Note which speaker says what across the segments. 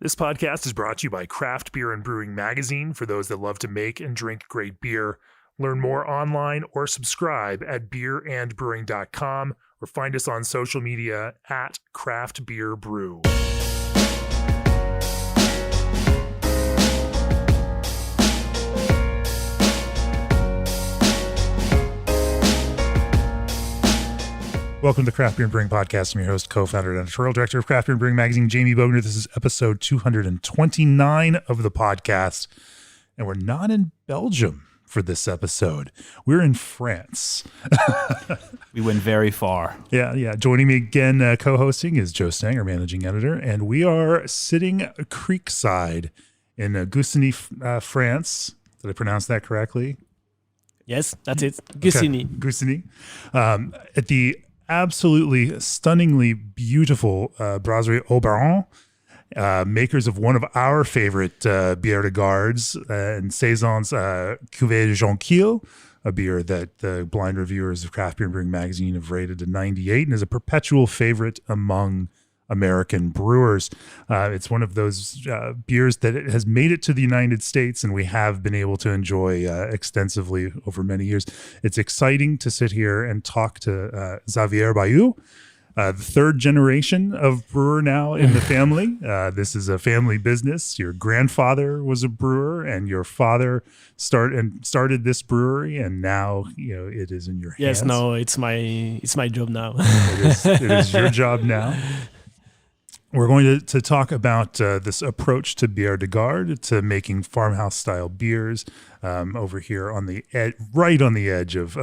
Speaker 1: This podcast is brought to you by Craft Beer and Brewing Magazine for those that love to make and drink great beer. Learn more online or subscribe at beerandbrewing.com or find us on social media at Craft Beer Brew. Welcome to the Craft Beer and Brewing Podcast. I'm your host, co-founder, and editorial director of Craft Beer and Brewing Magazine, Jamie Bogner. This is episode 229 of the podcast, and we're not in Belgium for this episode. We're in France.
Speaker 2: We went very far.
Speaker 1: Yeah. Joining me again, co-hosting is Joe Stang, our managing editor, and we are sitting creekside in Gussignies, France. Did I pronounce that correctly?
Speaker 3: Yes, that's it. Gussignies.
Speaker 1: Okay. Gussignies. At the absolutely stunningly beautiful Brasserie Au Baron, makers of one of our favorite bière de gardes and Saison's Cuvée Jonquille, a beer that the blind reviewers of Craft Beer and Brewing Magazine have rated a 98 and is a perpetual favorite among American brewers. It's one of those beers that has made it to the United States and we have been able to enjoy extensively over many years. It's exciting to sit here and talk to Xavier Ballieux, the third generation of brewer now in the family. This is a family business. Your grandfather was a brewer and your father started this brewery, and now it is in your hands.
Speaker 3: Yes, no, it's my job now.
Speaker 1: It is your job now. We're going to talk about this approach to bière de garde, to making farmhouse style beers over here on the right on the edge of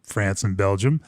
Speaker 1: France and Belgium,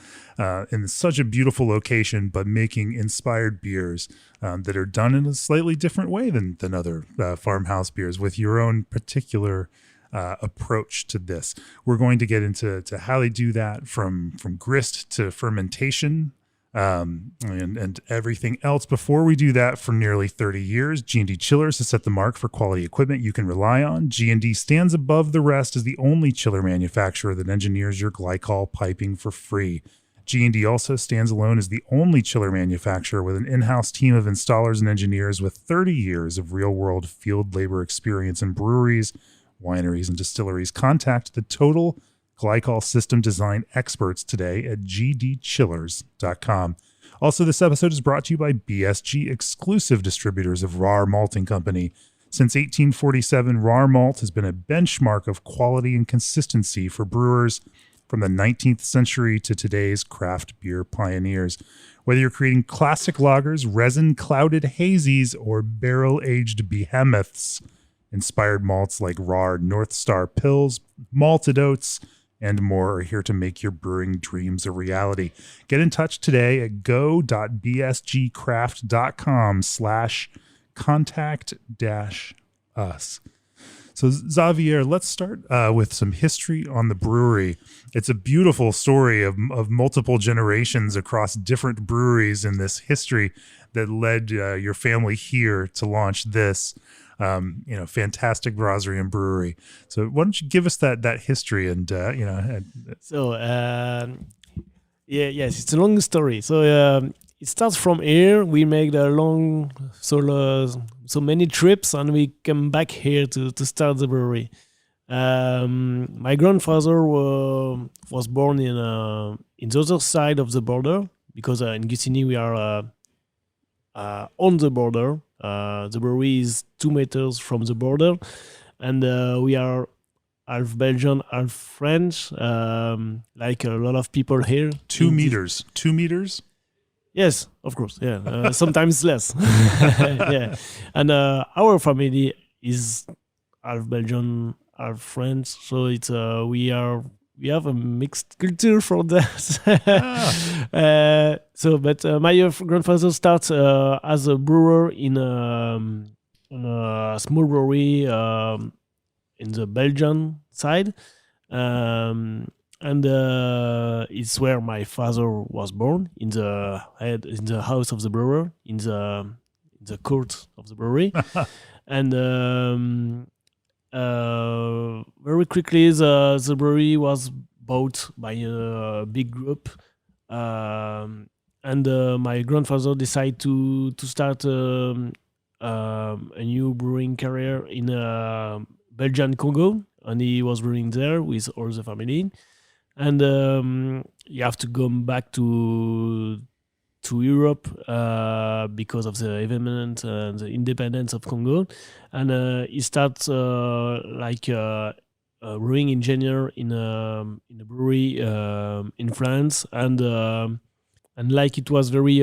Speaker 1: in such a beautiful location, but making inspired beers that are done in a slightly different way than other farmhouse beers, with your own particular approach to this. We're going to get into how they do that, from grist to fermentation. And everything else. Before we do that, for nearly 30 years, G&D Chillers has set the mark for quality equipment you can rely on. G&D stands above the rest as the only chiller manufacturer that engineers your glycol piping for free. G&D also stands alone as the only chiller manufacturer with an in-house team of installers and engineers with 30 years of real-world field labor experience in breweries, wineries, and distilleries. Contact the Total Glycol System Design experts today at gdchillers.com. Also, this episode is brought to you by BSG, exclusive distributors of Rahr Malting Company. Since 1847, Rahr Malt has been a benchmark of quality and consistency for brewers from the 19th century to today's craft beer pioneers. Whether you're creating classic lagers, resin-clouded hazies, or barrel-aged behemoths, inspired malts like Rahr North Star Pils, malted oats, and more are here to make your brewing dreams a reality. Get in touch today at go.bsgcraft.com/contact-us. So Xavier, let's start with some history on the brewery. It's a beautiful story of multiple generations across different breweries in this history that led your family here to launch this fantastic brasserie and brewery. So why don't you give us that history and
Speaker 3: So yes, it's a long story. So it starts from here. We make the long so many trips, and we come back here to start the brewery. My grandfather was born in the other side of the border, because in Gussignies we are on the border. The brewery is 2 meters from the border, and we are half Belgian, half French, like a lot of people here.
Speaker 1: 2 meters. 2 meters?
Speaker 3: Yes, of course. Yeah, sometimes less. Yeah, and our family is half Belgian, half French, so it's we have a mixed culture for that. But my grandfather starts as a brewer in a small brewery in the Belgian side, and it's where my father was born, in the house of the brewer, in the court of the brewery, and very quickly the brewery was bought by a big group, and my grandfather decided to start a new brewing career in Belgium, Congo, and he was brewing there with all the family. And you have to go back to Europe because of the event and the independence of Congo. And he starts brewing engineer in a brewery in France. And like it was very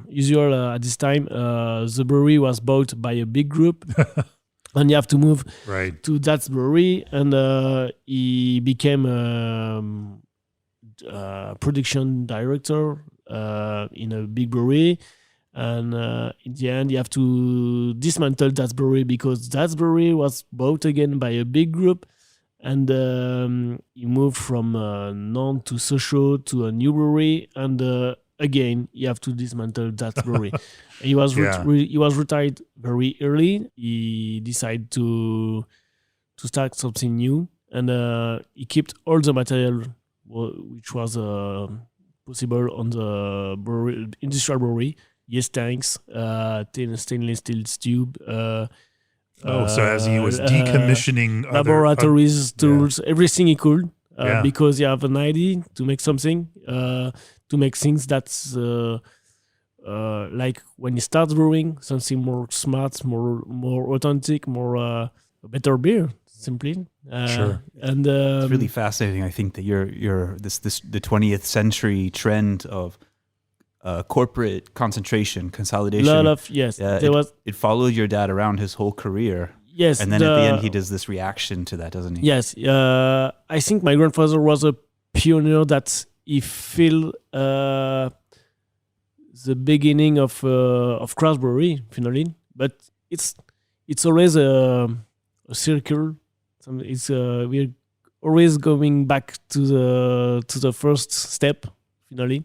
Speaker 3: usual at this time, the brewery was bought by a big group. And you have to move to that brewery. And he became production director in a big brewery. And in the end, you have to dismantle that brewery because that brewery was bought again by a big group. And he moved from Nantes to Sochaux to a new brewery. And again, you have to dismantle that brewery. He was he was retired very early. He decided to start something new. And he kept all the material which was possible on the brewery, industrial brewery. Yeast tanks, stainless steel tube.
Speaker 1: So as he was decommissioning
Speaker 3: laboratories, tools, everything he could, because you have an idea to make something, to make things that's like when you start brewing, something more smart, more authentic, more better beer. Simply,
Speaker 1: sure.
Speaker 3: And
Speaker 2: it's really fascinating. I think that you're the 20th century trend of corporate concentration, consolidation.
Speaker 3: It
Speaker 2: followed your dad around his whole career.
Speaker 3: Yes,
Speaker 2: and then at the end he does this reaction to that, doesn't he?
Speaker 3: Yes, I think my grandfather was a pioneer that he feel the beginning of craft brewery finally, but it's always a circle. We're always going back to the first step finally,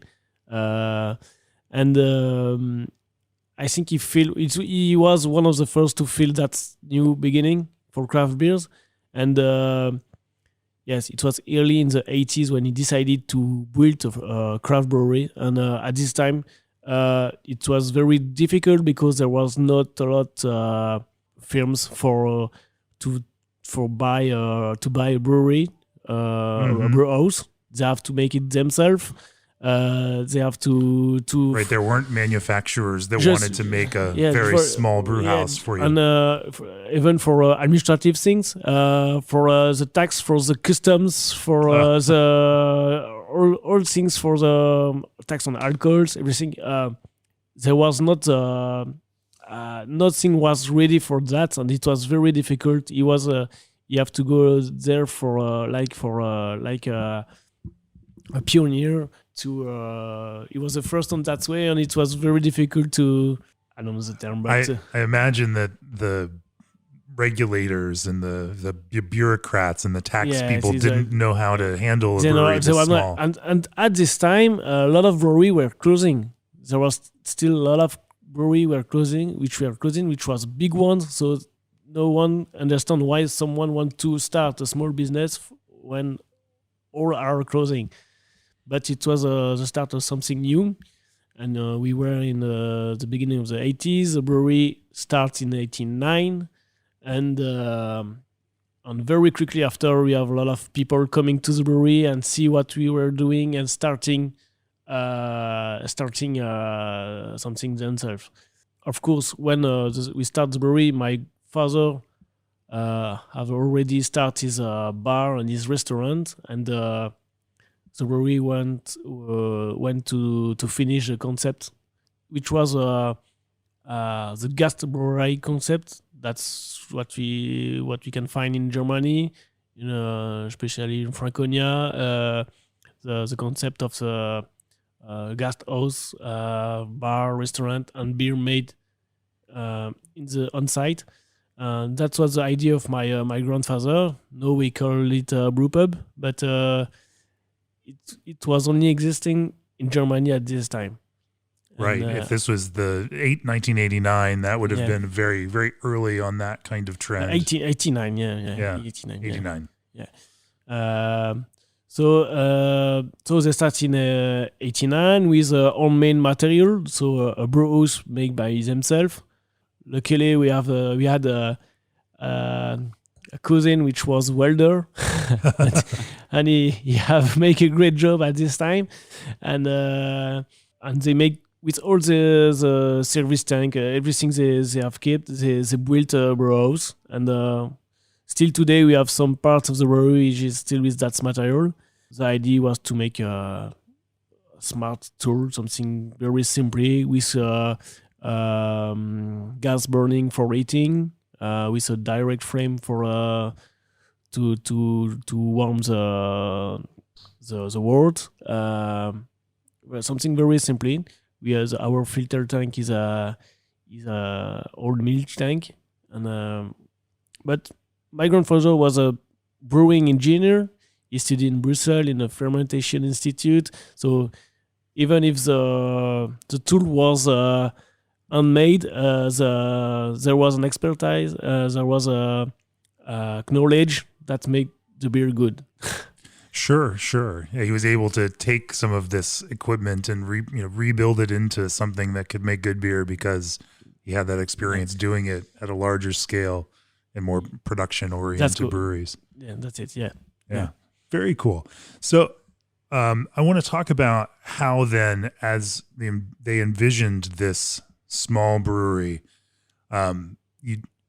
Speaker 3: and I think he was one of the first to feel that new beginning for craft beers. And yes, it was early in the 80s when he decided to build a craft brewery. And at this time, it was very difficult because there was not a lot firms to buy a brewery, a brew house. They have to make it themselves. They have to
Speaker 1: right. There weren't manufacturers that wanted to make a very small brew house for you,
Speaker 3: and even for administrative things, for the tax, for the customs, for the all things for the tax on alcohols, everything. There was not nothing was ready for that, and it was very difficult. You have to go there for a pioneer. He was the first on that way, and it was very difficult to. I don't know the term, but
Speaker 1: I imagine that the regulators and the bureaucrats and the tax people didn't know how to handle a brewery this small.
Speaker 3: And at this time, a lot of breweries were closing. There was still a lot of breweries which was big ones. So no one understand why someone want to start a small business when all are closing. But it was the start of something new. And we were in the beginning of the 80s. The brewery starts in 1989. And very quickly after, we have a lot of people coming to the brewery and see what we were doing and starting something themselves. Of course, when we start the brewery, my father have already started his bar and his restaurant, and the brewery went to finish the concept, which was the Gast brewery concept. That's what we can find in Germany, especially in Franconia. The concept of the Gast house, bar, restaurant, and beer made in the on-site. That was the idea of my grandfather. Now we call it a brew pub, but it was only existing in Germany at this time.
Speaker 1: Right. If this was 1989, that would have been very, very early on that kind of trend.
Speaker 3: 89,
Speaker 1: 89.
Speaker 3: Yeah. So they start in 89 with all main material. So a brew house made by themselves, luckily we had a cousin which was welder, and he have make a great job at this time, and they make with all the service tank, everything they have kept. They built a brewhouse, and still today we have some parts of the brewery which is still with that material. The idea was to make a smart tool, something very simply with gas burning for heating, with a direct flame for to warm the wood. Something very simply. We have our filter tank is a old milk tank, and but my grandfather was a brewing engineer. He studied in Brussels in a fermentation institute. So even if the tool was handmade, there was an expertise, there was a knowledge that made the beer good.
Speaker 1: Sure. Yeah, he was able to take some of this equipment and rebuild it into something that could make good beer because he had that experience doing it at a larger scale and more production-oriented breweries.
Speaker 3: Yeah, that's it. Yeah.
Speaker 1: Very cool. So I want to talk about how then, as they envisioned this small brewery,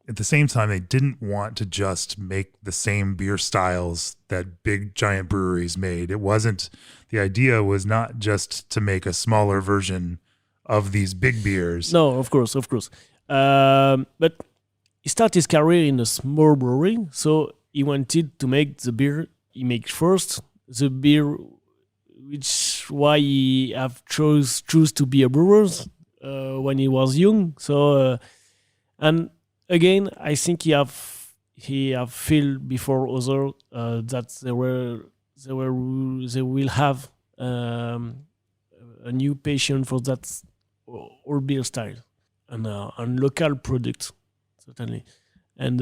Speaker 1: at the same time, they didn't want to just make the same beer styles that big giant breweries made. The idea was not just to make a smaller version of these big beers.
Speaker 3: No, of course. But he started his career in a small brewery, so he wanted to make the beer he makes first, the beer, which why he have choose to be a brewer when he was young. So and again, I think he have feel before other that they will have a new passion for that old beer style and local product certainly, and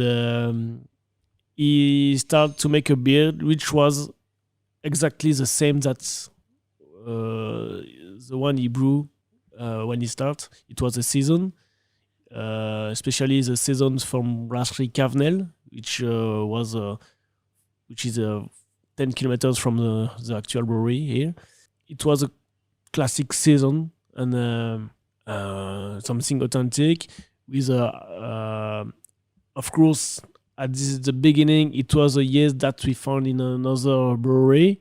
Speaker 3: he started to make a beer which was exactly the same that the one he brewed when he started. It was a Saison. Especially the Saisons from Brasserie Cavenel, which is 10 kilometers from the actual brewery here. It was a classic Saison and something authentic with of course, at the beginning, it was a yeast that we found in another brewery,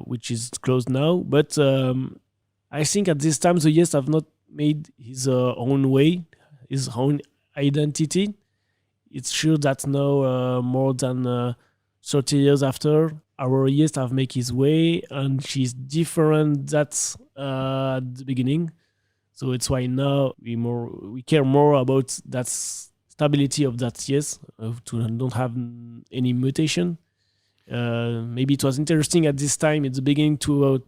Speaker 3: which is closed now. But I think at this time, the yeast have not made his own way, his own identity. It's sure that now, more than 30 years after, our yeast have made his way, and she's different that's at the beginning. So it's why now we care more about that stability of that yeast, to don't have any mutation. Maybe it was interesting at this time at the beginning for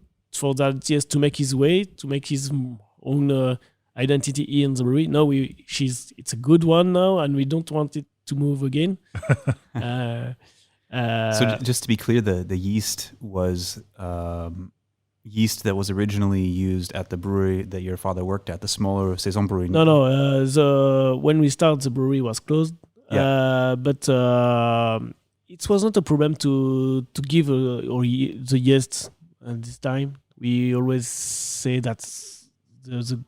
Speaker 3: that yeast to make his way, to make his own identity here in the brewery. No, it's a good one now, and we don't want it to move again.
Speaker 2: So just to be clear, the yeast was yeast that was originally used at the brewery that your father worked at, the smaller Saison Brewing.
Speaker 3: No. When we started, the brewery was closed.
Speaker 2: Yeah.
Speaker 3: But it was not a problem to give the yeast at this time. We always say that the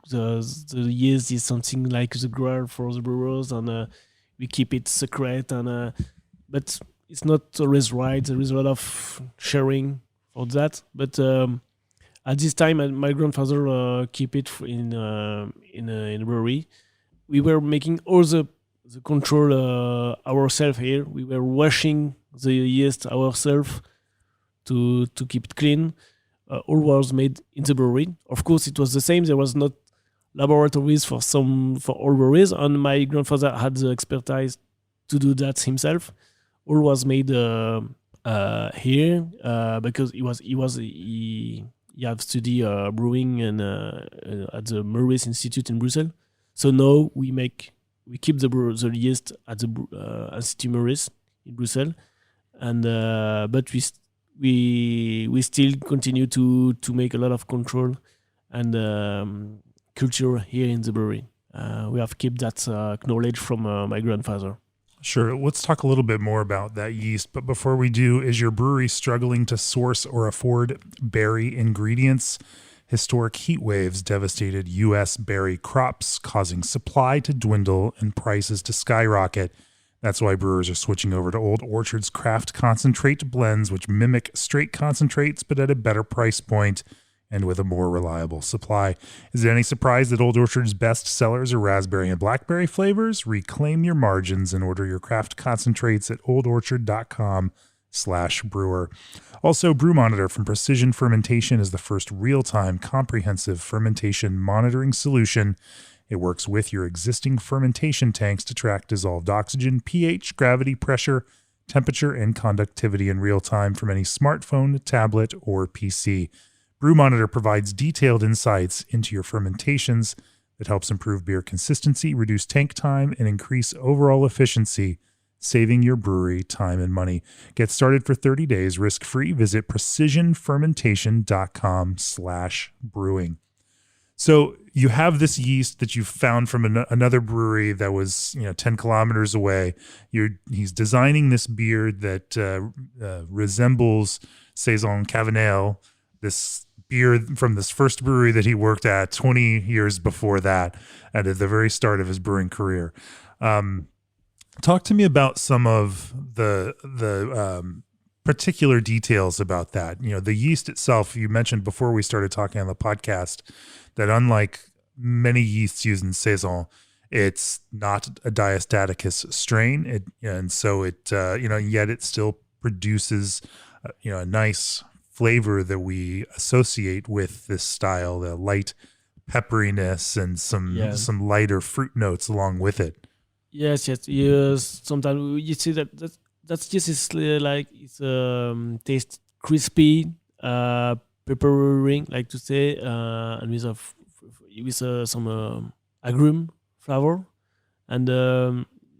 Speaker 3: yeast is something like the grail for the brewers, and we keep it secret. And but it's not always right. There is a lot of sharing for that. But at this time, my grandfather keep it in a brewery. We were making all the control ourselves here. We were washing the yeast ourselves to keep it clean. All was made in the brewery. Of course, it was the same. There was not laboratories for all breweries, and my grandfather had the expertise to do that himself. All was made here because he have studied brewing and at the Maurice Institute in Brussels. So now we keep the yeast at the Institut Maurice in Brussels, and but we still continue to make a lot of control and culture here in the brewery. we have kept that knowledge from my grandfather.
Speaker 1: Sure. Let's talk a little bit more about that yeast. But before we do, is your brewery struggling to source or afford berry ingredients? Historic heat waves devastated U.S. berry crops, causing supply to dwindle and prices to skyrocket. That's why brewers are switching over to Old Orchard's craft concentrate blends, which mimic straight concentrates, but at a better price point and with a more reliable supply. Is it any surprise that Old Orchard's best sellers are raspberry and blackberry flavors? Reclaim your margins and order your craft concentrates at oldorchard.com/brewer. Also, Brew Monitor from Precision Fermentation is the first real-time comprehensive fermentation monitoring solution. It works with your existing fermentation tanks to track dissolved oxygen, pH, gravity, pressure, temperature, and conductivity in real time from any smartphone, tablet, or PC. Brew Monitor provides detailed insights into your fermentations that helps improve beer consistency, reduce tank time, and increase overall efficiency, saving your brewery time and money. Get started for 30 days risk-free. Visit precisionfermentation.com/brewing. So you have this yeast that you found from another brewery that was 10 kilometers away. He's designing this beer that resembles Saison Saint-Medard, this beer from this first brewery that he worked at 20 years before that, at the very start of his brewing career. Talk to me about some of the particular details about that. The yeast itself, you mentioned before we started talking on the podcast that unlike many yeasts used in Saison, it's not a diastaticus strain. Yet it still produces, a nice flavor that we associate with this style, the light pepperiness and some lighter fruit notes along with it.
Speaker 3: Yes. Sometimes you see that's just it's taste crispy, peppering, like to say, and with some agrume flavor, and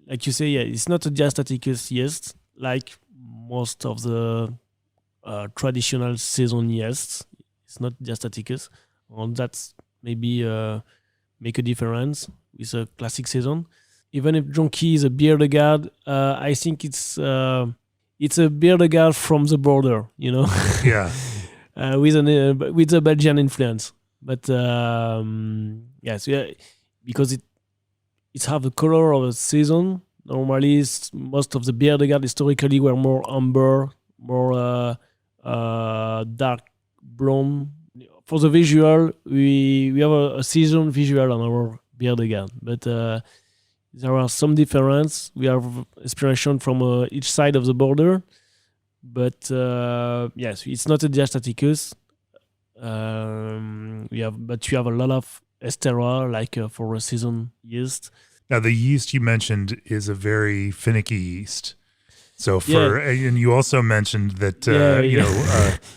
Speaker 3: like you say, it's not a diastaticus yeast like most of the traditional Saison yeast. It's not diastaticus, and that's maybe make a difference with a classic Saison. Even if Jonky is a bière de garde, I think it's a bière de garde from the border,
Speaker 1: Yeah.
Speaker 3: with a Belgian influence. But because it have the color of a Saison. Normally, most of the bière de garde historically were more amber, more dark blonde. For the visual, we have a Saison visual on our bière de garde, but there are some difference. We have inspiration from each side of the border, but yes, it's not a diastaticus. You have a lot of esterol, like for a Saison yeast.
Speaker 1: Now, the yeast you mentioned is a very finicky yeast. So and you also mentioned that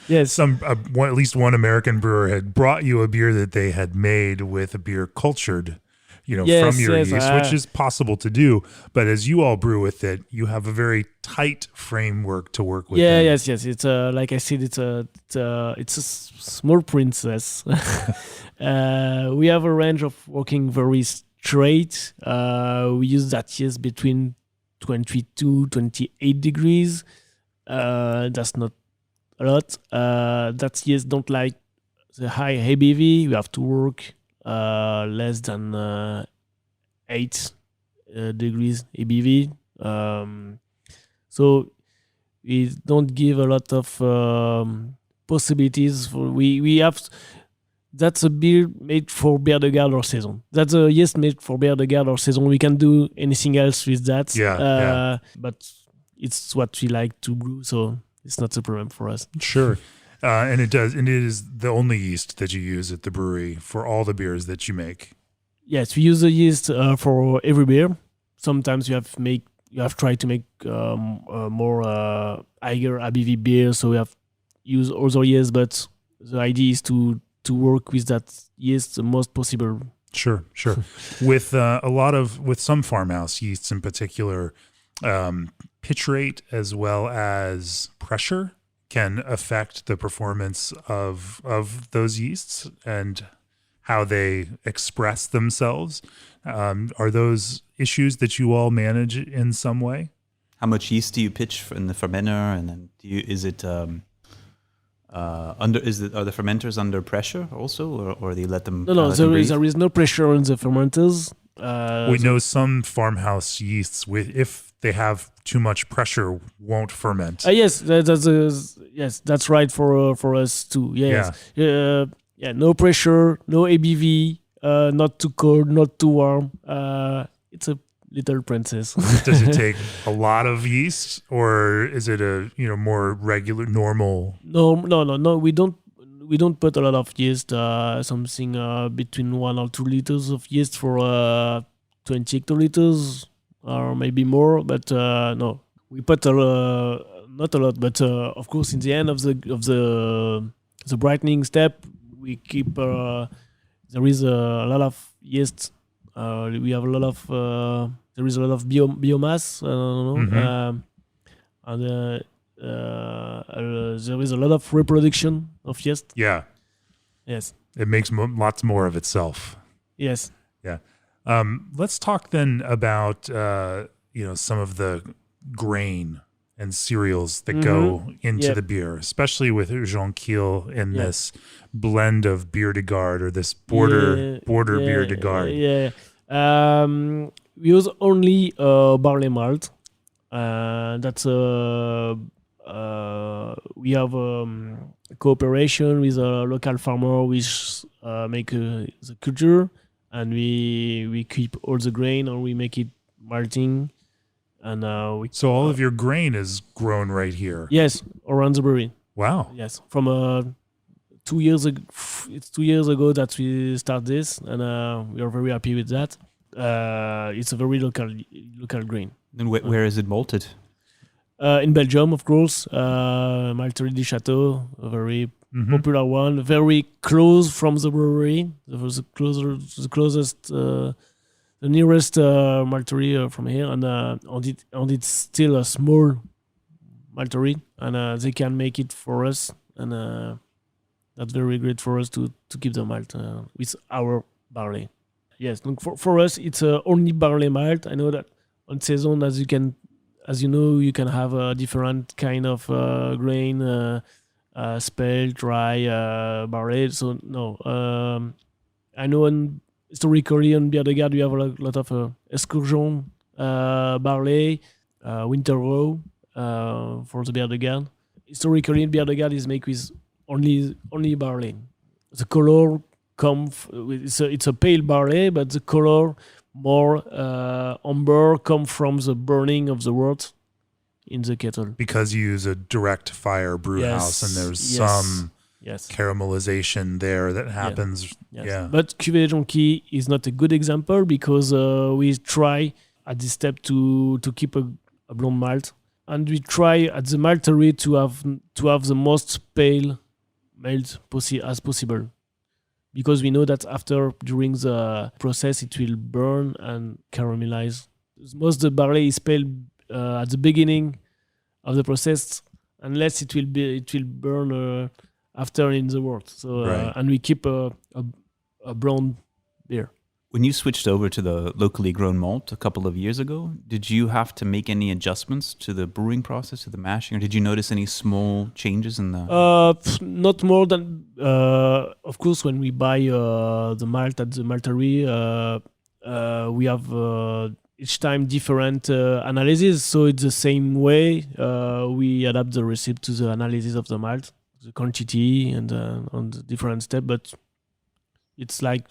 Speaker 3: yes,
Speaker 1: at least one American brewer had brought you a beer that they had made with a beer cultured, from your yeast, which is possible to do. But as you all brew with it, you have a very tight framework to work with.
Speaker 3: Yes. It's like I said, it's a small princess. We have a range of working very straight. We use that yeast between 22, 28 degrees. That's not a lot. That yeast don't like the high ABV. We have to work less than 8 degrees ABV. So we don't give a lot of possibilities. We have. That's a beer made for bière de garde or Saison. That's a yeast made for bière de garde or Saison. We can do anything else with that. But it's what we like to brew, so it's not a problem for us.
Speaker 1: Sure. And it is the only yeast that you use at the brewery for all the beers that you make.
Speaker 3: Yes, we use the yeast for every beer. Sometimes you have tried to make more higher ABV beer, so we have used other yeast, but the idea is to work with that yeast the most possible.
Speaker 1: Sure. With some farmhouse yeasts in particular, pitch rate as well as pressure can affect the performance of those yeasts. And how they express themselves. Are those issues that you all manage in some way?
Speaker 2: How much yeast do you pitch in the fermenter, and then are the fermenters under pressure also, or do you let them?
Speaker 3: No, there is no pressure on the fermenters.
Speaker 1: We know some farmhouse yeasts, if they have too much pressure, won't ferment.
Speaker 3: Yes, that's right for us too. Yes. No pressure, no ABV, not too cold, not too warm. It's a little princess.
Speaker 1: Does it take a lot of yeast, or is it a more regular, normal?
Speaker 3: No. We don't put a lot of yeast. Something between 1 or 2 liters of yeast for 20 hectoliters, or maybe more. But no, we put not a lot. But of course, in the end of the brightening step, we keep. There is a lot of yeast. We have a lot of. There is a lot of biomass. And there is a lot of reproduction of yeast.
Speaker 1: Yeah.
Speaker 3: Yes.
Speaker 1: It makes lots more of itself.
Speaker 3: Yes.
Speaker 1: Yeah. Let's talk then about some of the grain and cereals that go into the beer, especially with Jonquille in this blend of bière de garde, or this border bière de garde.
Speaker 3: We use only barley malt. That's we have cooperation with a local farmer which make the culture, and we keep all the grain, or we make it malting. And
Speaker 1: so all of your grain is grown right here.
Speaker 3: Yes, around the brewery.
Speaker 1: Wow.
Speaker 3: Yes, from 2 years ago. It's 2 years ago that we start this, and we are very happy with that. It's a very local grain.
Speaker 2: Then where is it malted?
Speaker 3: In Belgium, of course. Malterie du Château, a very popular one, very close from the brewery. The closest, the nearest malterie from here, and it's still a small malterie, and they can make it for us, and that's very great for us to keep the malt with our barley. Yes, look, for us, it's only barley malt. I know that on Saison, as you know, you can have a different kind of grain, spelt, dry, barley. So no, I know historically on bière de garde we have a lot of excursion barley, winter row for the bière de garde. Historically, bière de garde is made with only barley. The color it's a pale barley, but the color more amber come from the burning of the wort in the kettle.
Speaker 1: Because you use a direct fire brew house, and there's some caramelization there that happens.
Speaker 3: Yes.
Speaker 1: Yeah.
Speaker 3: But Cuvée Jonquille is not a good example, because we try at this step to keep a blonde malt, and we try at the malterie to have the most pale malt as possible. Because we know that during the process, it will burn and caramelize. Most of the barley is pale at the beginning of the process, unless it will burn after in the wort. So and we keep a brown beer.
Speaker 2: When you switched over to the locally grown malt a couple of years ago, did you have to make any adjustments to the brewing process, to the mashing, or did you notice any small changes in the?
Speaker 3: Not more than, of course, when we buy the malt at the malterie, we have each time different analysis. So it's the same way we adapt the recipe to the analysis of the malt, the quantity, and on the different step. But it's like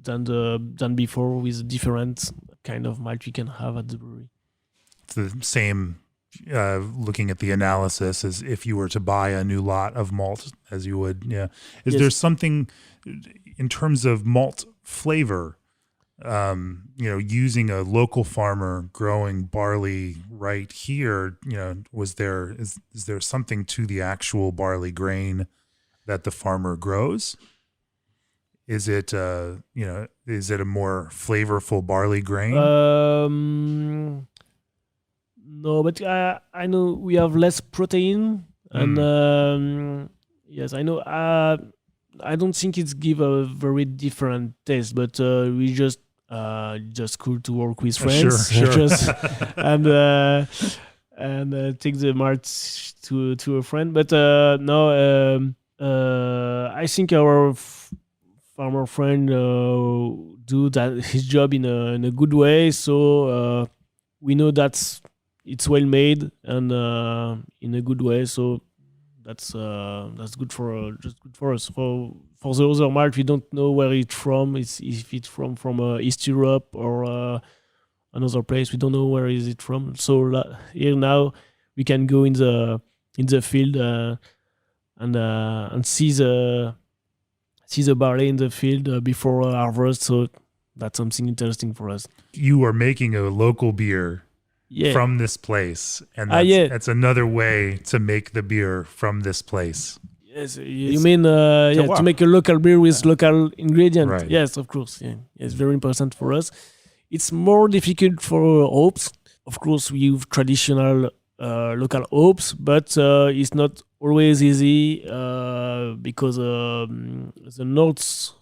Speaker 3: than before, with different kind of malt we can have at the brewery.
Speaker 1: It's the same, looking at the analysis, as if you were to buy a new lot of malt, as you would. Yeah. Is there something in terms of malt flavor, using a local farmer growing barley right here, is there something to the actual barley grain that the farmer grows? Is it a more flavorful barley grain?
Speaker 3: No, but I know we have less protein, and yes, I know. I don't think it's give a very different taste, but we just cool to work with friends,
Speaker 1: Sure.
Speaker 3: just and take the malt to a friend. But no, I think our farmer friend do that his job in a good way. So we know that it's well made and in a good way. So that's good for just good for us. For the other malt, we don't know where it's from. If it's from East Europe or another place. We don't know where is it from. So here now we can go in the field and see the barley in the field before harvest. So that's something interesting for us.
Speaker 1: You are making a local beer from this place, and that's another way to make the beer from this place.
Speaker 3: Yes, you mean to make a local beer with local ingredients?
Speaker 1: Right.
Speaker 3: Yes, of course. Yeah, it's very important for us. It's more difficult for hops. Of course, we use traditional local hops, but it's not always easy because the notes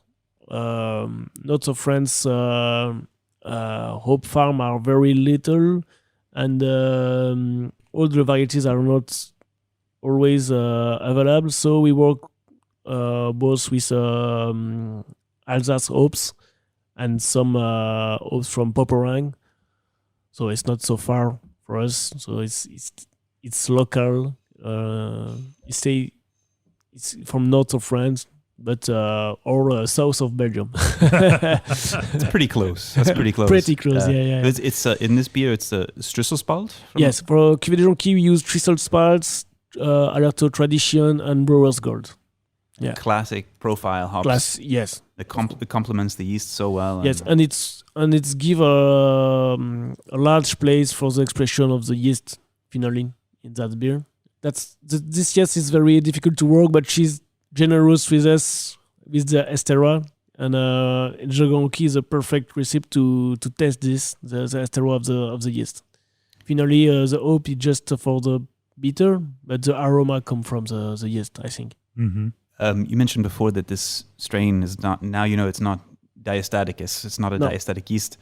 Speaker 3: of France hope farm are very little, and all the varieties are not always available. So we work both with Alsace hops and some hops from Pomerang. So it's not so far for us. So it's local. It's from north of France, but or south of Belgium.
Speaker 2: It's pretty close. That's pretty close.
Speaker 3: Pretty close, yeah.
Speaker 2: It's in this beer. It's Strisselspalt.
Speaker 3: Yes, for Cuvée de Jonquille we use Strisselspalt, Alerto Tradition, and Brewer's Gold. Yeah,
Speaker 2: classic profile hops.
Speaker 3: Yes.
Speaker 2: It complements the yeast so well.
Speaker 3: Yes, and it's give a large place for the expression of the yeast phenolene in that beer. This yeast is very difficult to work, but she's generous with us with the esterol, and Jonquille is a perfect recipe to test the esterol of the yeast. Finally, the hope is just for the bitter, but the aroma come from the yeast, I think.
Speaker 1: Mm-hmm.
Speaker 2: You mentioned before that this strain is not, now you know it's not diastatic. It's not a diastatic yeast.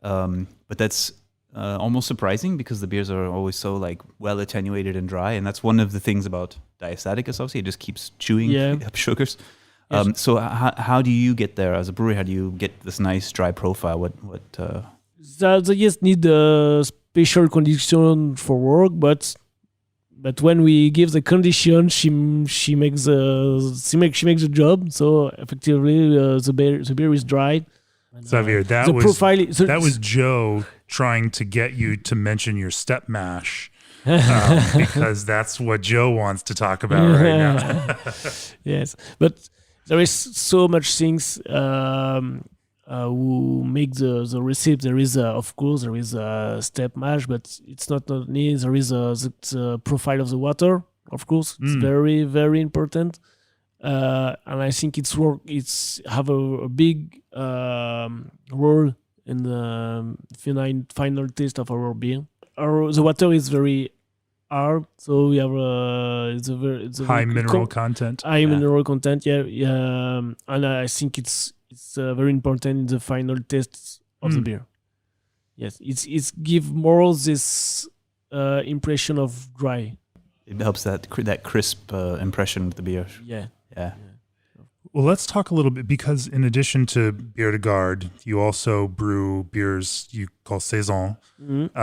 Speaker 2: But that's almost surprising because the beers are always so like well attenuated and dry. And that's one of the things about diastatic, obviously. It just keeps chewing up sugars.
Speaker 3: Yes.
Speaker 2: So how do you get there as a brewery? How do you get this nice dry profile?
Speaker 3: The yeast need a special condition for work, but when we give the condition, she makes the job. So effectively, the beer is dried.
Speaker 1: Xavier, that was Joe trying to get you to mention your step mash because that's what Joe wants to talk about right now.
Speaker 3: Yes, but there is so much things who make the recipe. There is of course there is a step mash, but it's not only. There is the profile of the water. Of course, it's very, very important, and I think it's have a big role in the final taste of our beer. The water is very hard, so we have it's a
Speaker 1: high mineral content.
Speaker 3: High mineral content, yeah, and I think it's very important in the final taste of the beer. Yes, it's give more this impression of dry.
Speaker 2: It helps that crisp impression of the beer.
Speaker 3: Yeah.
Speaker 1: Well, let's talk a little bit, because in addition to Bière de Garde, you also brew beers you call Saison. Mm-hmm.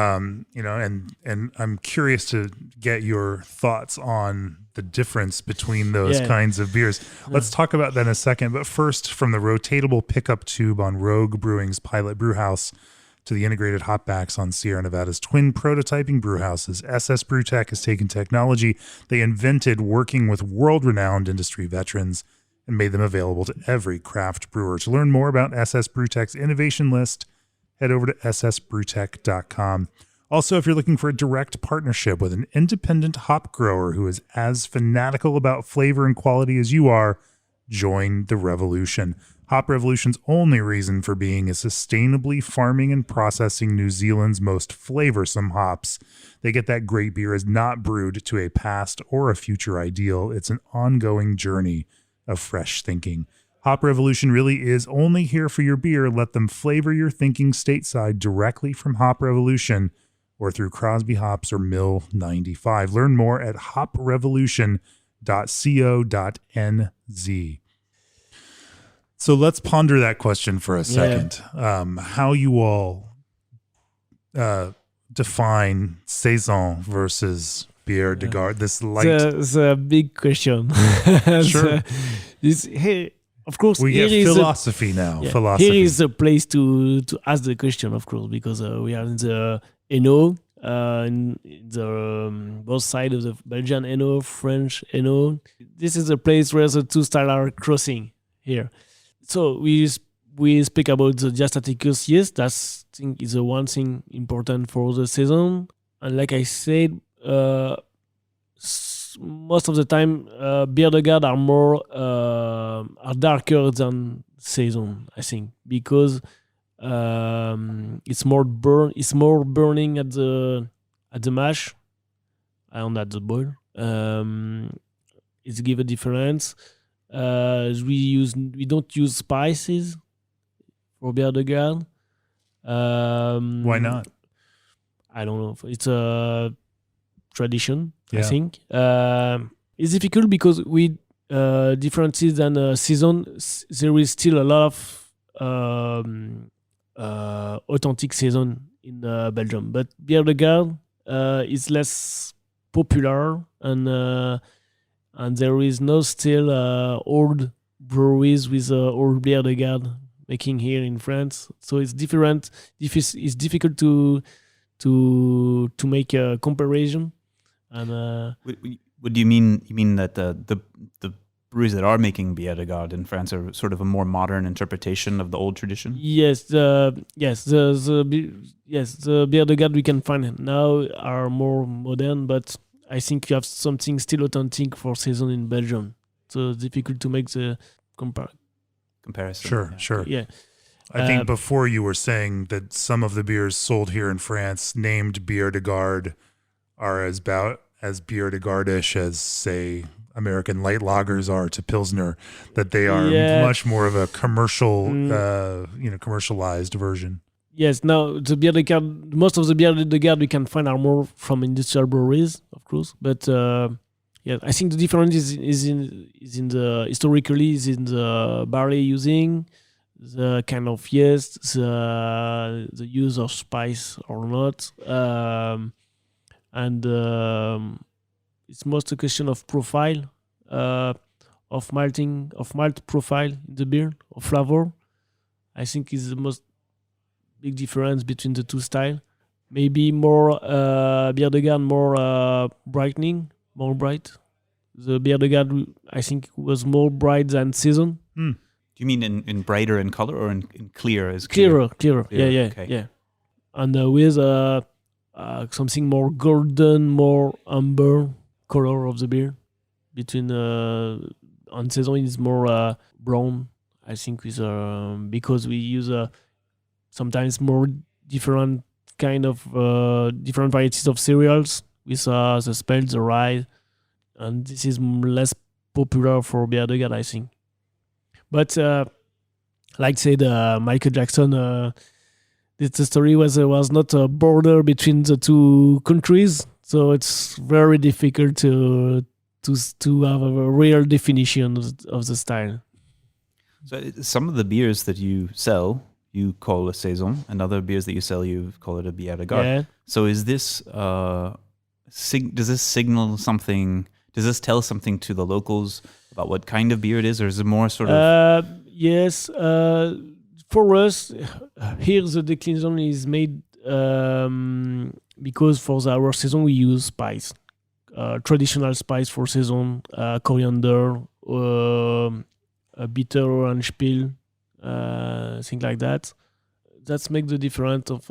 Speaker 1: And I'm curious to get your thoughts on the difference between those kinds of beers. Let's talk about that in a second. But first, from the rotatable pickup tube on Rogue Brewing's pilot brewhouse to the integrated hopbacks on Sierra Nevada's twin prototyping brewhouses, SS Brewtech has taken technology they invented working with world-renowned industry veterans and made them available to every craft brewer. To learn more about SS Brewtech's innovation list, head over to ssbrewtech.com. Also, if you're looking for a direct partnership with an independent hop grower who is as fanatical about flavor and quality as you are, join the revolution. Hop Revolution's only reason for being is sustainably farming and processing New Zealand's most flavorsome hops. They get that great beer is not brewed to a past or a future ideal. It's an ongoing journey of fresh thinking. Hop Revolution really is only here for your beer. Let them flavor your thinking stateside directly from Hop Revolution or through Crosby Hops or Mill 95. Learn more at hoprevolution.co.nz. So let's ponder that question for a second. How you all define Saison versus bière de garde. This light.
Speaker 3: It's a big question.
Speaker 1: Sure.
Speaker 3: Of course,
Speaker 1: we get philosophy now.
Speaker 3: Yeah,
Speaker 1: philosophy.
Speaker 3: here is the place to ask the question, of course, because we are in the Hainaut, in the both sides of the Belgian Hainaut, French Hainaut. This is the place where the two styles are crossing here. So we speak about the diastaticus yeast. That's I think is the one thing important for the Saison. And like I said, most of the time, bière de garde are darker than Saison, I think, because it's more burning at the mash and at the boil. It gives a difference. We don't use spices for bière de garde.
Speaker 1: Why not?
Speaker 3: I don't know. It's a tradition,
Speaker 1: Yeah.
Speaker 3: I think. It's difficult because with differences than Saison, there is still a lot of authentic Saison in Belgium. But bière de garde is less popular, and there is no still old breweries with old bière de garde making here in France. So it's different. It's difficult to make a comparison. And
Speaker 2: what do you mean? You mean that the breweries that are making bière de garde in France are sort of a more modern interpretation of the old tradition?
Speaker 3: Yes, the bière de garde we can find now are more modern, but I think you have something still authentic for Saison in Belgium. So it's difficult to make the
Speaker 2: comparison.
Speaker 1: Sure.
Speaker 3: Yeah.
Speaker 1: I think before you were saying that some of the beers sold here in France named bière de garde are as bière de garde-ish as, say, American light lagers are to Pilsner, that they are much more of a commercial, commercialized version.
Speaker 3: Yes, now the bière de garde, most of the bière de garde we can find are more from industrial breweries, of course. But I think the difference is in the historically is in the barley using, the kind of yeast, the use of spice or not, and it's most a question of profile, of malt profile in the beer, of flavor. I think is the most big difference between the two styles. Maybe more bière de garde, more brightening, more bright. The bière de garde, I think, was more bright than Saison.
Speaker 2: Do you mean in brighter in color or in clear?
Speaker 3: Clearer. Yeah.
Speaker 2: Okay.
Speaker 3: Yeah. And with something more golden, more amber color of the beer. Between on Saison is more brown. I think with because we use sometimes more different kind of different varieties of cereals with the spelt, the rye, and this is less popular for bière de garde, I think. But like said Michael Jackson, the story was not a border between the two countries, so it's very difficult to have a real definition of the style.
Speaker 2: So some of the beers that you sell, you call a Saison, and other beers that you sell, you call it a bière de garde.
Speaker 3: Yeah.
Speaker 2: So is this does this signal something? Does this tell something to the locals about what kind of beer it is, or is it more sort of?
Speaker 3: Yes. For us, here the declination is made because for our Saison we use spice, traditional spice for Saison, coriander, bitter orange peel, things like that. That's make the difference of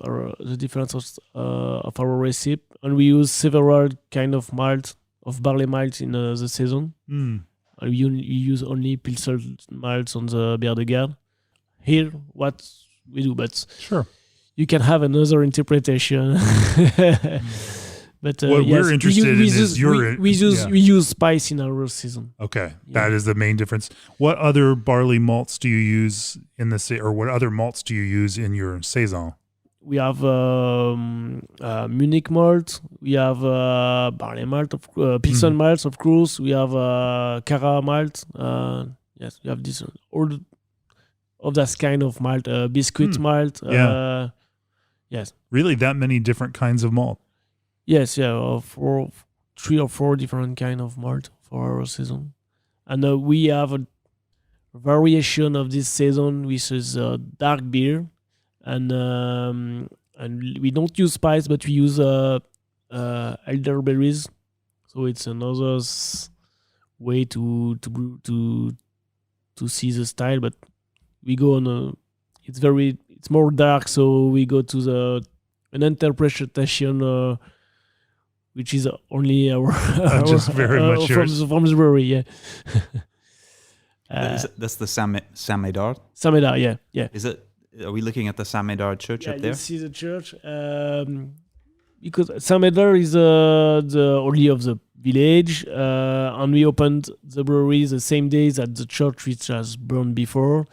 Speaker 3: our recipe, and we use several kind of malt, of barley malt in the Saison. You use only pilsner malts on the bière de garde. Here, what we do, but
Speaker 1: sure,
Speaker 3: you can have another interpretation. But
Speaker 1: what we're interested in is
Speaker 3: we use spice in our season.
Speaker 1: Okay, that is the main difference. What other barley malts do you use in the or what other malts do you use in your saison?
Speaker 3: We have Munich malt. We have barley malt, Pilsen malt, of course. We have Cara malt. Yes, we have this all of that kind of malt. Biscuit malt. Yes.
Speaker 1: Really, that many different kinds of malt?
Speaker 3: Yes, yeah. For 3 or 4 different kind of malt for our season, and we have a variation of this season, which is dark beer. And we don't use spice, but we use elderberries. So it's another way to see the style. But we go on it's more dark, so we go to an interpretation which is only our
Speaker 1: just very much yours
Speaker 3: from the brewery. Yeah.
Speaker 2: That's the Saint-Medard.
Speaker 3: Saint-Medard, yeah.
Speaker 2: Is it? Are we looking at the Saint-Medard church up there?
Speaker 3: You see the church. Because Saint-Medard is the only of the village, and we opened the brewery the same day that the church which has burned before.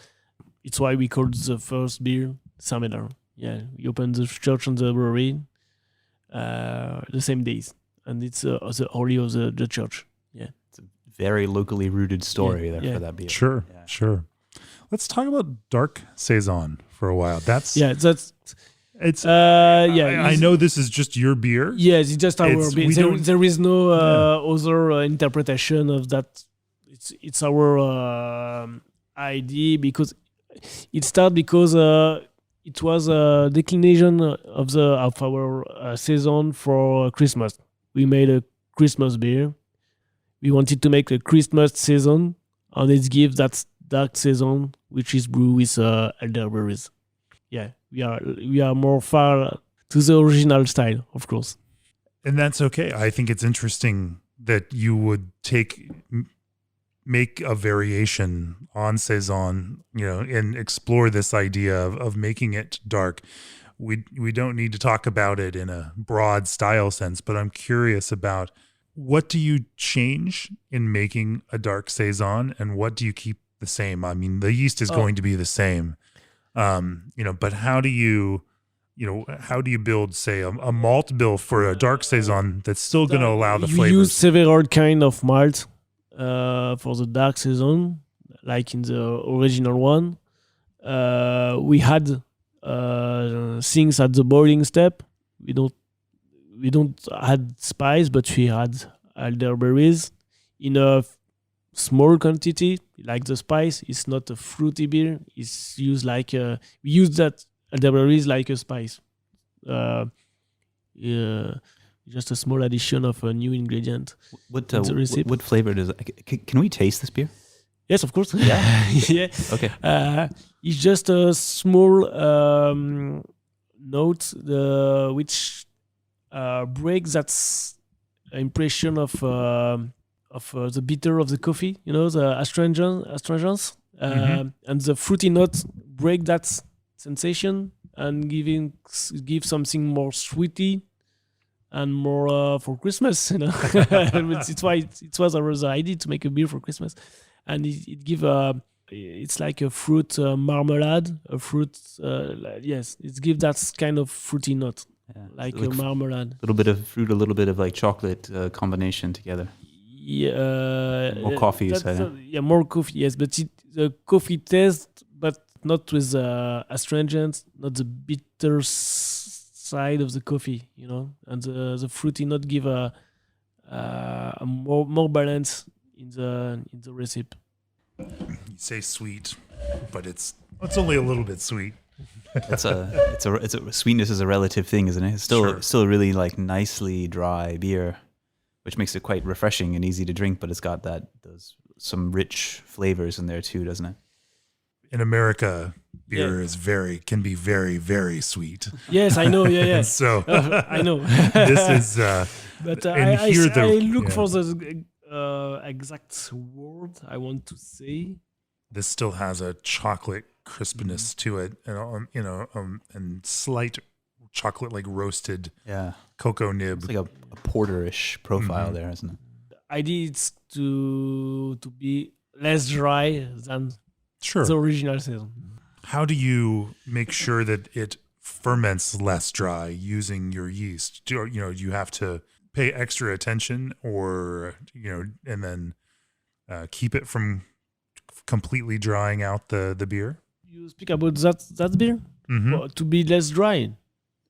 Speaker 3: It's why we called the first beer Saint-Medard. Yeah, we opened the church and the brewery the same days, and it's the only of the church. Yeah,
Speaker 2: it's a very locally rooted story for that beer.
Speaker 1: Sure. Let's talk about dark saison for a while. I know this is just your beer.
Speaker 3: Yes, it's just our beer. There is no other interpretation of that. It's our idea because it started because it was a declination of our saison for Christmas. We made a Christmas beer. We wanted to make a Christmas saison, and it gives that dark saison, which is brewed with elderberries. Yeah, we are more far to the original style, of course.
Speaker 1: And that's okay. I think it's interesting that you would make a variation on saison, and explore this idea of making it dark. We don't need to talk about it in a broad style sense, but I'm curious about what do you change in making a dark saison, and what do you keep the same? I mean, the yeast is going to be the same, but how do you build, say, a malt bill for a dark saison that's still going to allow the flavors?
Speaker 3: You use several kind of malt for the dark saison, like in the original one. We had things at the boiling step. We don't add spice, but we had elderberries in a small quantity. Like the spice, it's not a fruity beer. It's used like we use that elderberries like a spice. Just a small addition of a new ingredient.
Speaker 2: What flavor does it? Can we taste this beer?
Speaker 3: Yes, of course.
Speaker 2: Yeah.
Speaker 3: Yeah.
Speaker 2: Okay.
Speaker 3: It's just a small note which breaks that impression of the bitter of the coffee. The astringents, and the fruity notes break that sensation and give something more sweety and more for Christmas. It's why it was our idea to make a beer for Christmas, and it give it's like a fruit marmalade, a fruit. Yes, it gives that kind of fruity note, like a marmalade.
Speaker 2: A little bit of fruit, a little bit of like chocolate combination together.
Speaker 3: Yeah,
Speaker 2: more coffee. You say?
Speaker 3: More coffee. Yes, but the coffee taste, but not with astringents, not the bitter side of the coffee, and the fruity note give a more balance in the recipe.
Speaker 1: You say sweet, but it's only a little bit sweet.
Speaker 2: It's a sweetness is a relative thing, isn't it? It's still a really like nicely dry beer, which makes it quite refreshing and easy to drink. But it's got those some rich flavors in there too, doesn't it?
Speaker 1: In America, beer can be very, very sweet.
Speaker 3: Yes, I know. Yeah.
Speaker 1: So
Speaker 3: I know.
Speaker 1: This is.
Speaker 3: But I look for the exact word I want to say.
Speaker 1: This still has a chocolate crispness to it, and slight chocolate like roasted
Speaker 2: Yeah.
Speaker 1: cocoa nib.
Speaker 2: It's like a porterish profile there, isn't it?
Speaker 3: The idea is to be less dry than
Speaker 1: Sure.
Speaker 3: the original saison.
Speaker 1: How do you make sure that it ferments less dry using your yeast? Do you have to pay extra attention, or and then keep it from completely drying out the beer?
Speaker 3: You speak about that beer to be less dry.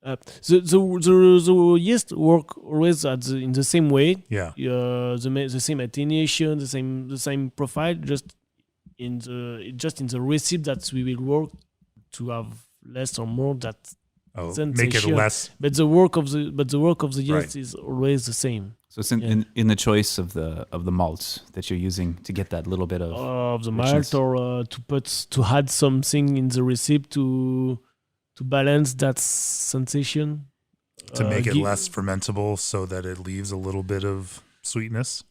Speaker 3: The yeast work always in the same way.
Speaker 1: Yeah.
Speaker 3: The same attenuation, the same profile, just in the recipe that we will work to have less or more that sensation.
Speaker 1: Make it less.
Speaker 3: But the work of the yeast
Speaker 1: Right.
Speaker 3: is always the same.
Speaker 2: So it's in the choice of the malts that you're using to get that little bit of
Speaker 3: The
Speaker 2: richness.
Speaker 3: malt, or to add something in the recipe to balance that sensation.
Speaker 1: To make it less fermentable so that it leaves a little bit of sweetness?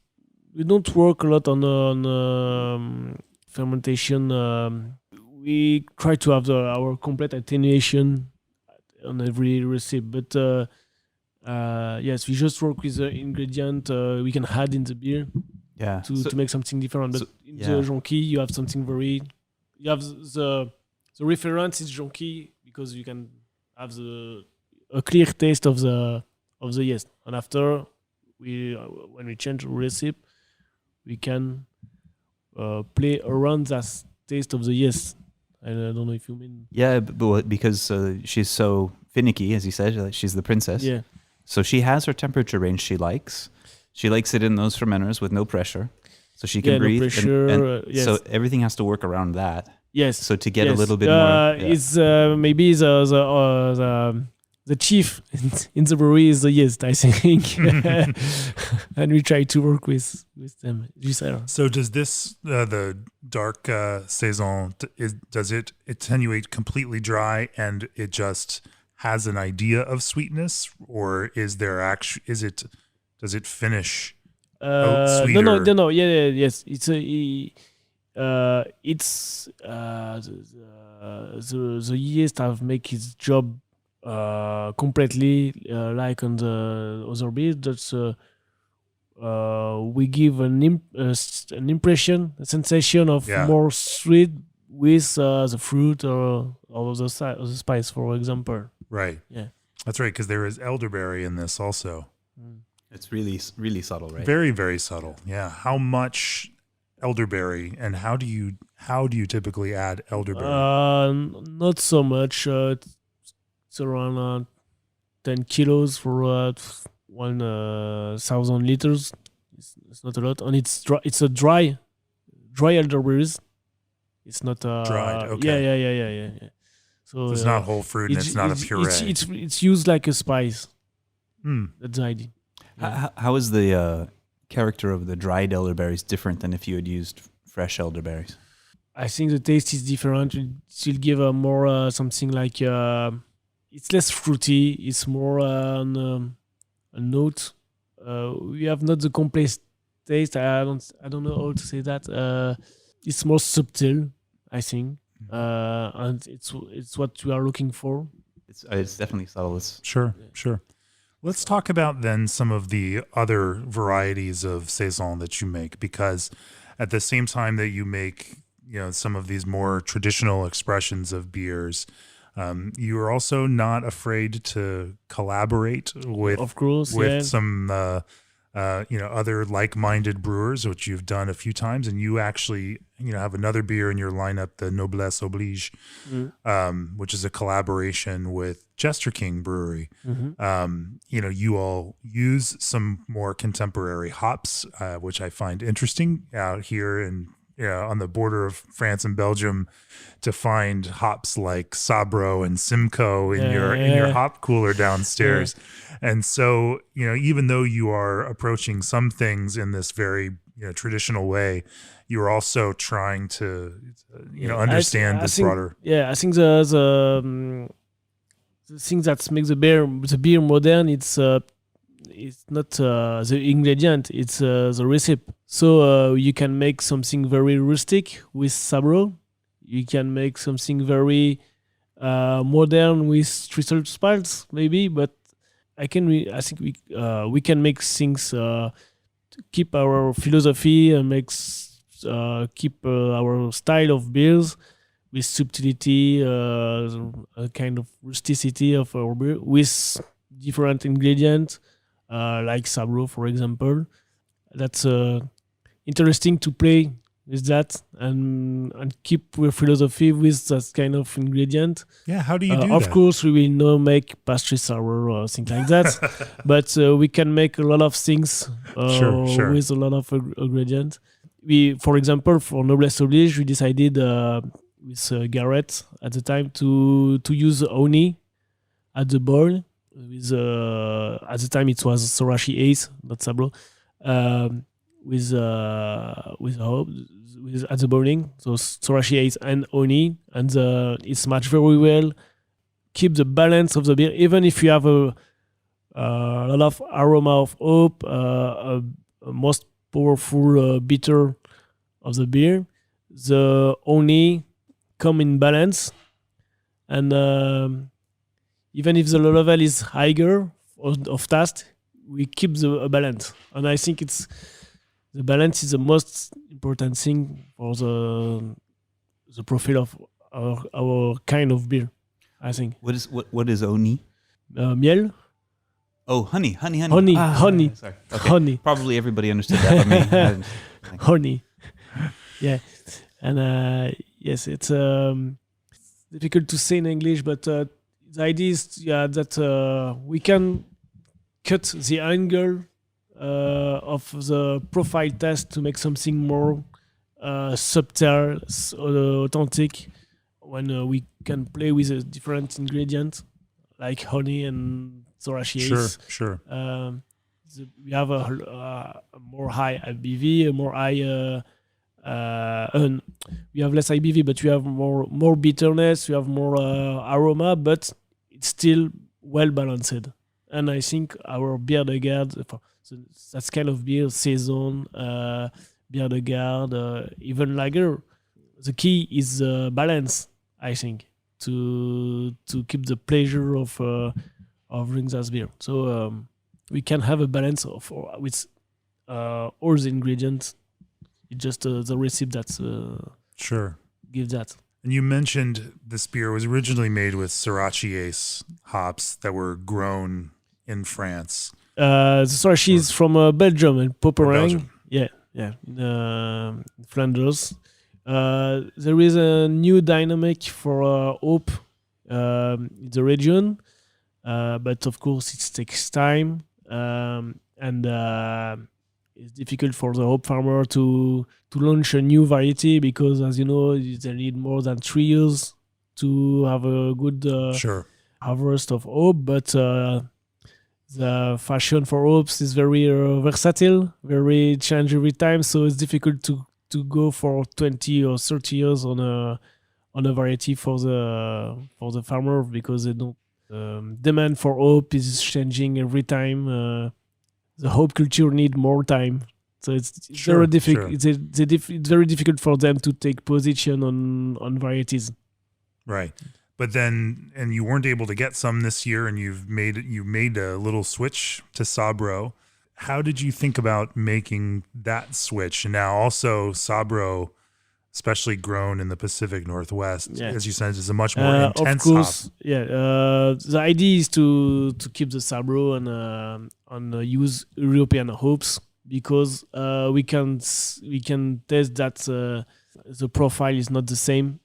Speaker 3: We don't work a lot on fermentation. We try to have our complete attenuation on every recipe. But yes, we just work with the ingredient we can add in the beer
Speaker 2: Yeah.
Speaker 3: to make something different. But in
Speaker 2: yeah.
Speaker 3: the jonquille, you have something very... You have the reference is jonquille because you can have a clear taste of the yeast. And after, when we change the recipe, we can play around that taste of the yeast. I don't know if you mean...
Speaker 2: Yeah, but because she's so finicky, as you said, like she's the princess.
Speaker 3: Yeah.
Speaker 2: So she has her temperature range she likes. She likes it in those fermenters with no pressure. So she can breathe.
Speaker 3: No pressure.
Speaker 2: And
Speaker 3: Yes.
Speaker 2: So everything has to work around that.
Speaker 3: Yes.
Speaker 2: So to get a little bit more... Yeah.
Speaker 3: It's maybe the chief in the brewery is the yeast, I think. And we try to work with them.
Speaker 1: So does this, the dark Saison, does it attenuate completely dry and it just has an idea of sweetness, or is there does it finish sweeter?
Speaker 3: No. Yes. It's the yeast have make his job completely like on the other beers. That's we give an impression, a sensation of more sweet with the fruit or the spice, for example.
Speaker 1: Right.
Speaker 3: Yeah.
Speaker 1: That's right, because there is elderberry in this also.
Speaker 2: It's really, really subtle, right?
Speaker 1: Very, very subtle. Yeah. How much elderberry, and how do you typically add elderberry?
Speaker 3: Not so much. It's around 10 kilos for 1,000 liters. It's not a lot, and it's dry. It's a dry elderberries. It's not
Speaker 1: dried. Okay.
Speaker 3: Yeah. So
Speaker 1: it's not whole fruit, and it's not a puree.
Speaker 3: It's used like a spice. That's the idea.
Speaker 2: How is the character of the dried elderberries different than if you had used fresh elderberries?
Speaker 3: I think the taste is different. It will give a more something like it's less fruity. It's more a note. We have not the complex taste. I don't know how to say that. It's more subtle, I think, and it's what we are looking for.
Speaker 2: It's definitely subtle.
Speaker 1: Sure. Let's talk about then some of the other varieties of Saison that you make, because at the same time that you make, some of these more traditional expressions of beers, you are also not afraid to collaborate with,
Speaker 3: of course,
Speaker 1: some, other like-minded brewers, which you've done a few times, and you actually, have another beer in your lineup, the Noblesse Oblige, which is a collaboration with Jester King Brewery. You all use some more contemporary hops, which I find interesting out here in on the border of France and Belgium, to find hops like Sabro and Simcoe in your hop cooler downstairs. And so, even though you are approaching some things in this very traditional way, you're also trying to understand this broader.
Speaker 3: Yeah, I think the thing that makes the beer modern, it's not the ingredient, it's the recipe. So you can make something very rustic with Sabro. You can make something very modern with crystal spirits maybe, but I think we can make things to keep our philosophy and keep our style of beers with subtlety, a kind of rusticity of our beer with different ingredients like sabro, for example. That's interesting to play with that and keep your philosophy with that kind of ingredient.
Speaker 1: Yeah, how do you do
Speaker 3: of
Speaker 1: that?
Speaker 3: course, we will not make pastry sour or things like that, but we can make a lot of things
Speaker 1: Sure.
Speaker 3: with a lot of ingredients. For example, for Noblesse Oblige, we decided with Garrett at the time to use honey at the boil. At the time it was Sorachi Ace, not Sabro. With at the boiling, so Sorachi Ace and honey, and it's matched very well. Keep the balance of the beer, even if you have a lot of aroma of hope, a most powerful bitter of the beer. The honey come in balance, and even if the level is higher of taste, we keep the balance, and I think the balance is the most important thing for the profile of our kind of beer, I think.
Speaker 2: What is oni?
Speaker 3: Miel.
Speaker 2: Oh, honey.
Speaker 3: Honey.
Speaker 2: Sorry. Okay.
Speaker 3: Honey.
Speaker 2: Probably everybody understood that but me.
Speaker 3: Honey. Yeah, and yes, it's difficult to say in English, but the idea is that we can cut the angle of the profile test to make something more subtle, authentic, when we can play with a different ingredient like honey and Sorachi Ace.
Speaker 1: Sure.
Speaker 3: We have a more high IBV, a more high. We have less IBV, but we have more bitterness. We have more aroma, but it's still well balanced. And I think our bière de garde, that's kind of beer, Saison, bière de garde, even lager. The key is balance, I think, to keep the pleasure of drinking that beer. So we can have a balance with all the ingredients. It's just the recipe that gives that.
Speaker 1: And you mentioned this beer was originally made with Sorachi Ace hops that were grown in France.
Speaker 3: The Sorachi is from Belgium and
Speaker 1: Belgium.
Speaker 3: Yeah, in Flanders. There is a new dynamic for hope in the region, but of course it takes time, and it's difficult for the hope farmer to launch a new variety because, as you know, they need more than 3 years to have a good harvest of hope. But the fashion for hopes is very versatile, very change every time. So it's difficult to go for 20 or 30 years on a variety for the farmer because they don't. Demand for hope is changing every time. The hope culture need more time, so it's very difficult. It's very difficult for them to take position on varieties.
Speaker 1: Right, but then you weren't able to get some this year, and you made a little switch to Sabro. How did you think about making that switch? And now also Sabro, especially grown in the Pacific Northwest, as you said, is a much more intense
Speaker 3: of course,
Speaker 1: hop.
Speaker 3: Yeah, the idea is to keep the Sabro and use European hops because we can test that the profile is not the same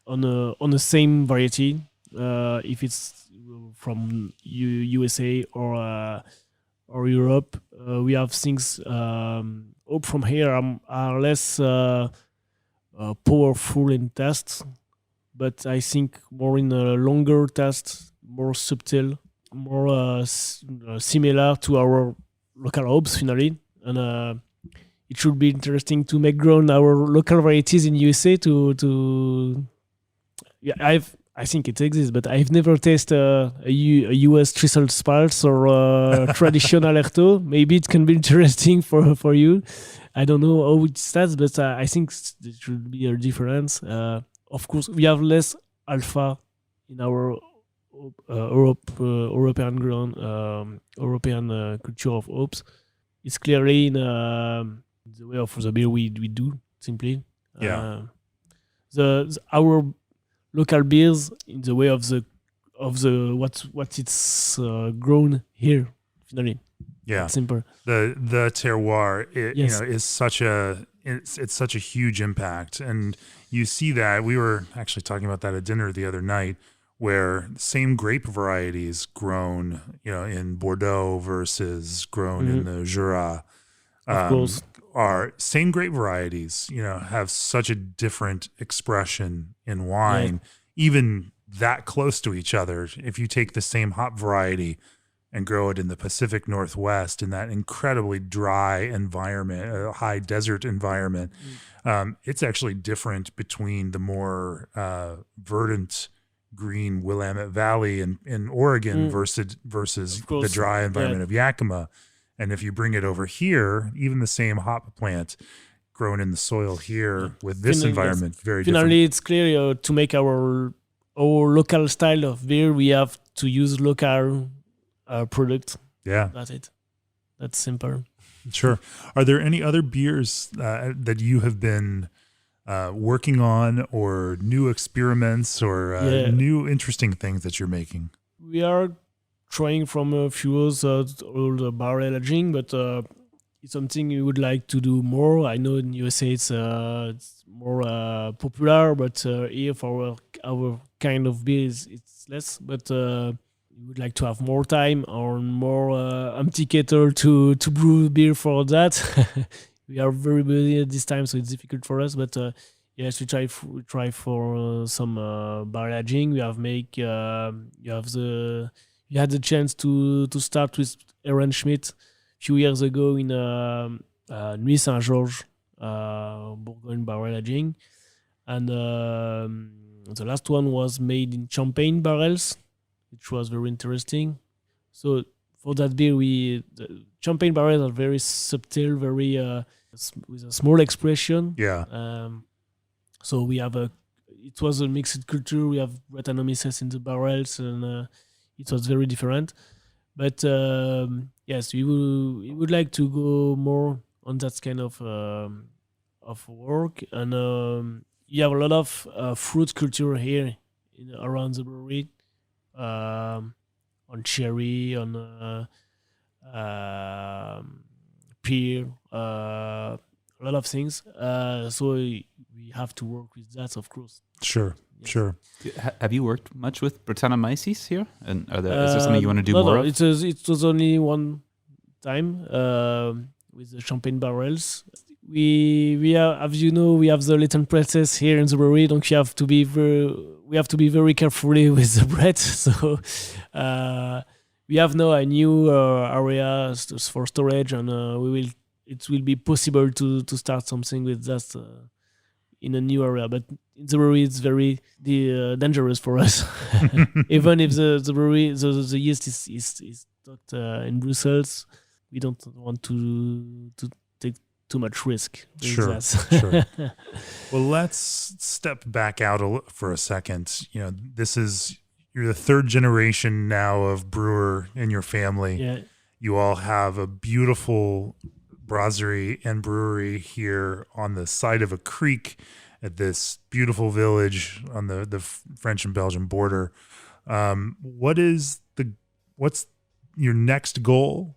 Speaker 3: on the same variety if it's from USA or Europe. We have things hope from here are less powerful in taste, but I think more in a longer taste, more subtle, more similar to our local hops finally. And it should be interesting to make grown our local varieties in USA I think it exists, but I've never tasted a US Tristle Spals or traditional Hainaut. Maybe it can be interesting for you. I don't know how it starts, but I think there should be a difference. Of course, we have less alpha in our European ground, European culture of hops. It's clearly in the way of the beer we do simply.
Speaker 1: Yeah.
Speaker 3: Our local beers in the way of the what it's grown here finally.
Speaker 1: Yeah.
Speaker 3: It's simple.
Speaker 1: The terroir,
Speaker 3: Yes.
Speaker 1: is such it's such a huge impact, and you see that. We were actually talking about that at dinner the other night, where same grape varieties grown, in Bordeaux versus grown in the Jura,
Speaker 3: Of course.
Speaker 1: are same grape varieties, have such a different expression in wine, even that close to each other. If you take the same hop variety and grow it in the Pacific Northwest in that incredibly dry environment, a high desert environment, it's actually different between the more verdant green Willamette Valley in Oregon versus the dry environment of Yakima. And if you bring it over here, even the same hop plant grown in the soil here with this environment, very different.
Speaker 3: Finally, it's clear to make our local style of beer, we have to use local product.
Speaker 1: Yeah.
Speaker 3: That's it. That's simple.
Speaker 1: Sure. Are there any other beers that you have been working on, or new experiments, or new interesting things that you're making?
Speaker 3: We are trying from a few years all the barrel aging, but it's something we would like to do more. I know in USA it's more popular, but here for our kind of beers it's less. But we would like to have more time or more empty kettle to brew beer for that. We are very busy at this time, so it's difficult for us. But yes, we try for some barrel aging. We have you had the chance to start with Aaron Schmidt a few years ago in Nuit Saint-Georges, Bourgogne barrel aging. And the last one was made in champagne barrels, which was very interesting. So for that beer, the champagne barrels are very subtle, very with a small expression.
Speaker 1: Yeah.
Speaker 3: So we have it was a mixed culture. We have Brettanomyces in the barrels, and it was very different. But yes, we would like to go more on that kind of work. And you have a lot of fruit culture here around the brewery, on cherry, on pear, a lot of things. So we have to work with that, of course.
Speaker 1: Sure. Yes. Sure.
Speaker 2: Have you worked much with Brettanomyces here? And is there something you want to do more of?
Speaker 3: It was only one time with the champagne barrels. We have, as you know, we have the latent process here in the brewery, donc we have to be very carefully with the bread. So we have now a new area for storage, and it will be possible to start something with that in a new area. But in the brewery, it's very dangerous for us. Even if the brewery, the yeast is stocked in Brussels, we don't want to take too much risk.
Speaker 1: Sure, sure. Well, let's step back out for a second. You're the third generation now of brewer in your family.
Speaker 3: Yeah.
Speaker 1: You all have a beautiful brasserie and brewery here on the side of a creek at this beautiful village on the French and Belgian border. What's your next goal,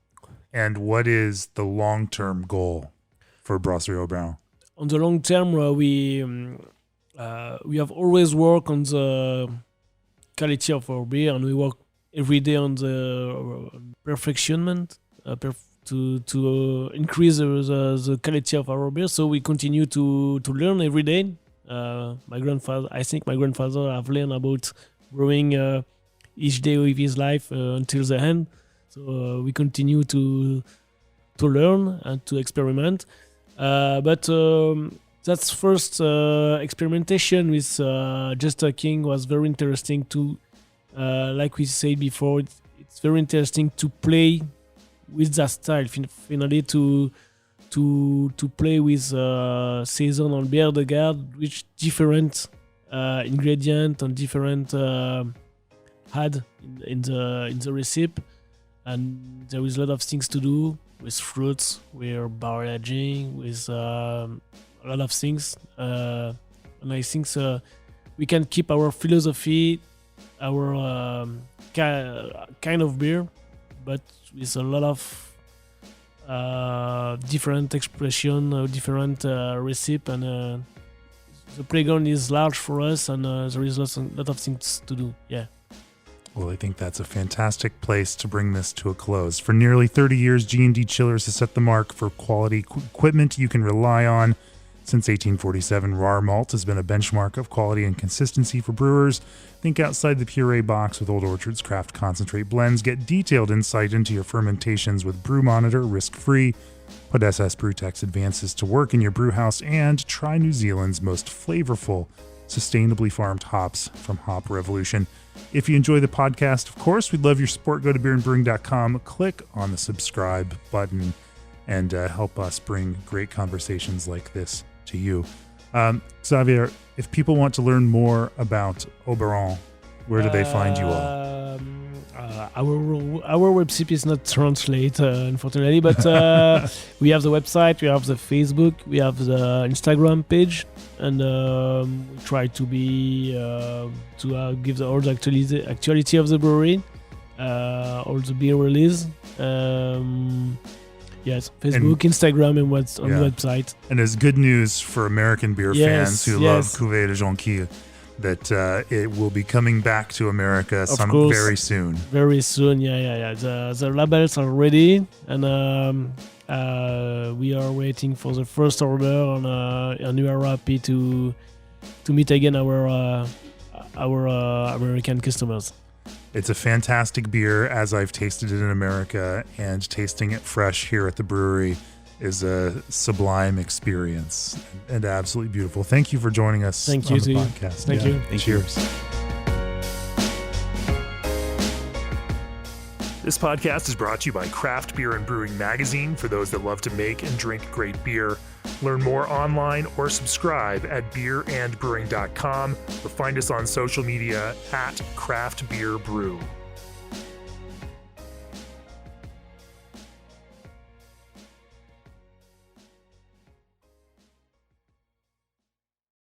Speaker 1: and what is the long-term goal for Brasserie Au Baron?
Speaker 3: On the long term, we have always worked on the quality of our beer, and we work every day on the perfectionment to increase the quality of our beer. So we continue to learn every day. I think my grandfather have learned about brewing each day of his life until the end. So we continue to learn and to experiment. But that's first experimentation with just talking was very interesting too. Like we said before, it's very interesting to play with that style. Finally, to play with Saison and bière de garde, which different ingredient and different add in the recipe, and there is a lot of things to do with fruits, with barrel aging, with a lot of things, and I think we can keep our philosophy, our kind of beer, but with a lot of different expression, different recipe, and the playground is large for us, and there is a lot of things to do. Yeah.
Speaker 1: Well, I think that's a fantastic place to bring this to a close. For nearly 30 years, G&D Chillers has set the mark for quality equipment you can rely on. Since 1847, raw malt has been a benchmark of quality and consistency for brewers. Think outside the puree box with Old Orchard's craft concentrate blends. Get detailed insight into your fermentations with Brew Monitor, risk-free. Put SS Brewtech's advances to work in your brew house, and try New Zealand's most flavorful, sustainably farmed hops from Hop Revolution. If you enjoy the podcast, of course, we'd love your support. Go to beerandbrewing.com, click on the subscribe button, and help us bring great conversations like this to you. Xavier, if people want to learn more about Au Baron, where do they find you all?
Speaker 3: Our website is not translated, unfortunately, but we have the website, we have the Facebook, we have the Instagram page, and we try to be to give all the actuality of the brewery, all the beer release. Yes, Facebook, Instagram, and what's on the website.
Speaker 1: And there's good news for American beer fans who love Cuvée de Jonquille, that it will be coming back to America very soon.
Speaker 3: Very soon, yeah. The labels are ready, and we are waiting for the first order, and we are happy to meet again our American customers.
Speaker 1: It's a fantastic beer, as I've tasted it in America, and tasting it fresh here at the brewery is a sublime experience and absolutely beautiful. Thank you for joining us on the podcast.
Speaker 3: Thank you.
Speaker 1: Cheers.
Speaker 4: This podcast is brought to you by Craft Beer and Brewing Magazine for those that love to make and drink great beer. Learn more online or subscribe at beerandbrewing.com or find us on social media at Craft Beer Brew.